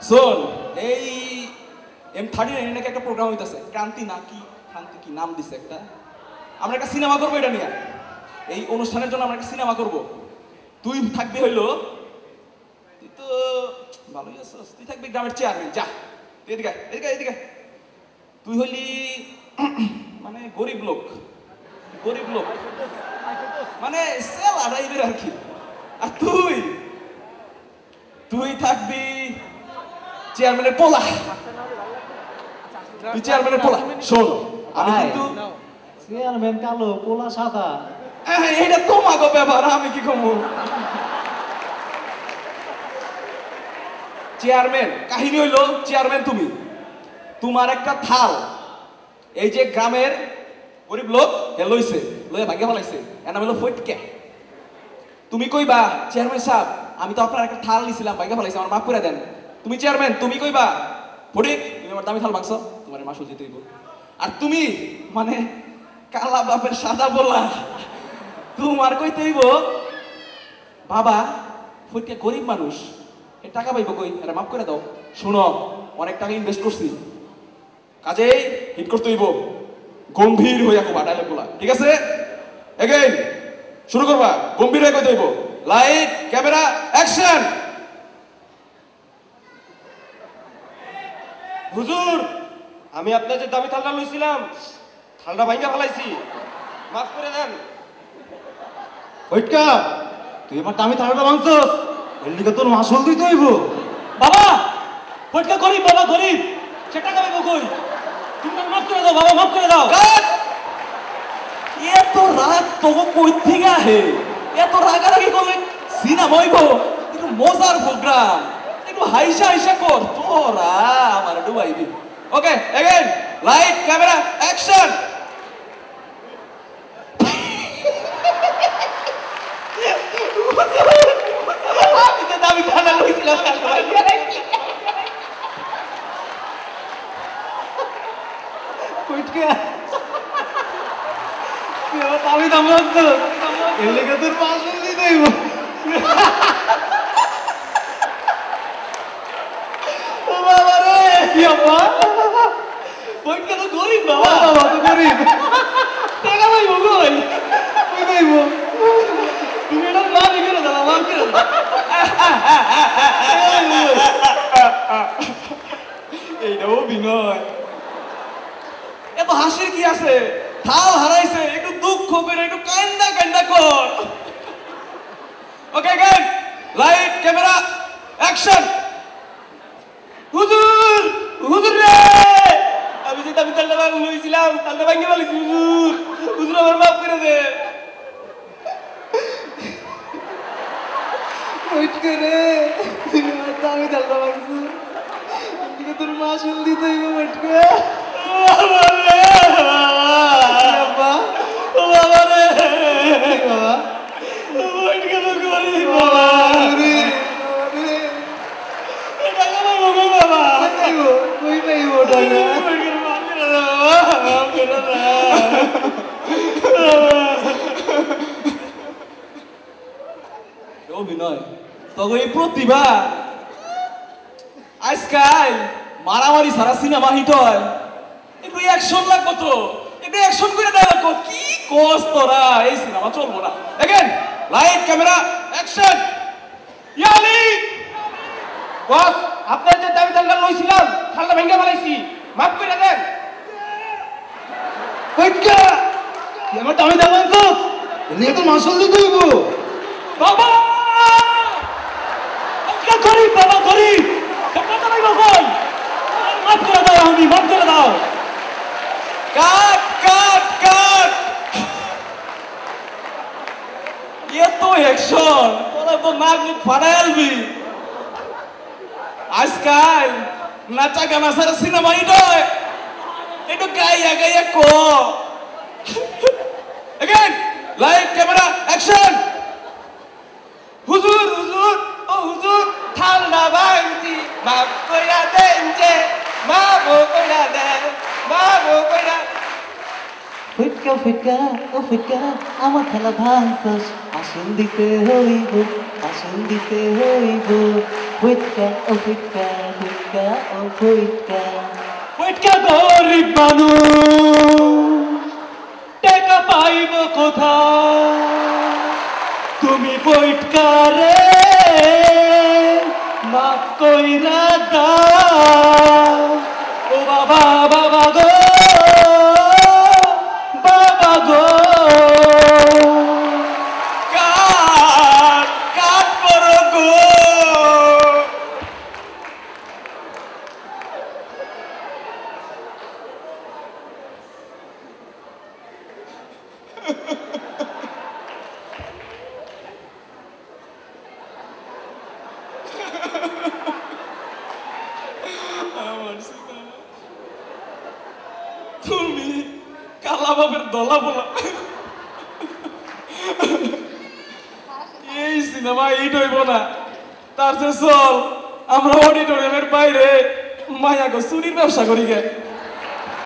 শোন, এই M39 নাকি একটা প্রোগ্রাম হইতেছে, ক্রান্তি কি নাম দিছে একটা। আমরা একটা সিনেমা করবো এটা নিয়ে। এই অনুষ্ঠানের জন্য আমরা একটা সিনেমা করব। তুই থাকবি হইলো, তুই তো ভালোই আছিস, তুই থাকবি গ্রামের চেয়ারম্যান। যা এদিকে এদিকে এদিকে। তুই হইলি মানে গরিব লোক মানে সেল আড়াইবের আর কি। আর তুই থাকবি চেয়ারম্যানের পোলা। তুই চেয়ারম্যানের পোলা। শোন, আমি কিন্তু চেয়ারম্যান কালো, পোলা সাদা। এইটা তোমাকে ব্যাপার, আমি কি কমু। চেয়ারম্যান কাহিনী হইলো, চেয়ারম্যান তুমি, তোমার একটা থাল এই যে গ্রামের গরিব লোক লইছে, লইয়া ভাগ্য ফলাইছে, এর নাম হলো ফটকে। তুমি কইবা চেয়ারম্যান সাহেব, আমি তো আপনার একটা থাল নিছিলাম, ভাগ্য ফলাইছে, আমার মাফ করে দেন। তুমি চেয়ারম্যান, তুমি কইবা ফটিক, তুমি আমার দামি থাল ভাঙছো, তোমার মাসুল দিতে হইব। আর তুমি মানে কালা বাপের সাদা বলা, তোমার কইতে হইব বাবা ফটকে গরিব মানুষ, এ টাকা পাইব কই, এটা মাফ করে দাও। শুনো, অনেক টাকা ইনভেস্ট করছি, কাজেই হিট করতে হইব, গম্ভীর হইয়া কবা ডায়লগুলা, ঠিক আছে? এগেইন শুরু করবা, গম্ভীর হয়ে কইতে হইব। Light camera action. হুজুর, আমি আপনার যে দামি থালটা লইছিলাম, থালটা ভাঙ্গা ফেলাইছি, মাফ করে দেন। ওইটা তুই আমার দামি থালাটা ভাঙছস, এর লিগে তোর মাসুল দিতে হইব। বাবা ফটকা গরিব, বাবা গরিব, সে টাকা পাইব কই? তুমি মাফ করে দাও বাবা, মাফ করে দাও। এত রাগ তোকে কই থেকে আহে? এত রাগারাগি করলে সিনেমা হইব? একটু মজার প্রোগ্রাম, একটু হাইসা কর, তোরা আমার ডুবাইবি। ওকে, এগেইন লাইট ক্যামেরা অ্যাকশন। আমি তো দামি থালটা লইছিলাম, ওইটা তুই আমার দামি দাম ভাঙছস, এর লিগে তোর মাসুল দিতে হইব। ও বাবা রে, কি আব্বা, ওইটা তো গরিব বাবা, বাবা তো গরিব, টাকা পাইব কই? কই পাইব? তুমি এটা মাফ করে দাও, মাফ করে দাও। এইটাও অভিনয়, এত হাসির কি আছে? থাল হারাইছে, একটু দুঃখ করে, একটু কান্না কর। ওকে গাইড, লাইট ক্যামেরা অ্যাকশন। হুজুর রে, আমি যে দামি থালটা লইছিলাম, থালটা ভাঙ্গা ফেলাইছি। হুজুর আমার মাফ করে দে। ওইটা রে, তুই আমার দামি থালাটা ভাঙছস, এর লিগে তোর মাসুল দিতে হইব। ওইটা আব্বা, ও বাবা রে, বাবা ওইটা তো গরিব বাবা বাবা, রে, বাবা রে, টাকা পাইব কই বাবা? কই পাইব টাকা? মাফ করে দাও বাবা, মাফ করে দাও। অভিনয় তবে এই প্রতিভা, আজকাল মারামারি সারা সিনেমা হিট হয়, একটু অ্যাকশন লাগবো তো, একটু অ্যাকশন করে ডায়লগ কর। কি কস তোরা, এই সিনেমা চলবো না। Again light camera action. ইয়ালি বস, আপনার যে দামি থালটা লইছিলাম, থালটা ভাঙ্গা ফেলাইছি, মাফ করে দেন। ওইটা তুই আমার দামি দাম ভাঙছস, এর লিগে তোর মাসুল দিতে হইব। বাবা ফটকা গরিব, বাবা গরিব, সে টাকা পাইব কই? মাফ করে দাও, আমি মাফ করে দাও। কাট কাট কাট, এত অ্যাকশন, তোরা তো নাক মুখ ফাটাই আলবি। আজকাল নাচা গানা সারা সিনেমা হিট হয়, একটু গাইয়া কো। Again light camera action. হুজুর, ও হুজুর, থালটা ভাঙছি, মাফ কইরা দেন যে, মাফ কইরা দেন, মাফ কইরা। ফুটকা ফুটকা ও ফুটকা, আমার থালা ভাঙছস, আসল দিতে হইব, আসল দিতে হইব। ফুটকা ও ফুটকা, ফইটকা ও ফইটকা ফটকা গরিব মানুষ টাকা পাইব কোথায় তুমি ফটকা রে মাফ কইরা দাও ও বাবা বাবা গো বাবা গো কাট কাট করো গো তুমি কালা বাপের দলা বলা এই সিনেমা হিট হইব না তার চেয়ে চল আমরা অডিটোরিয়ামের বাইরে মায়া গো চুরির ব্যবসা করি গে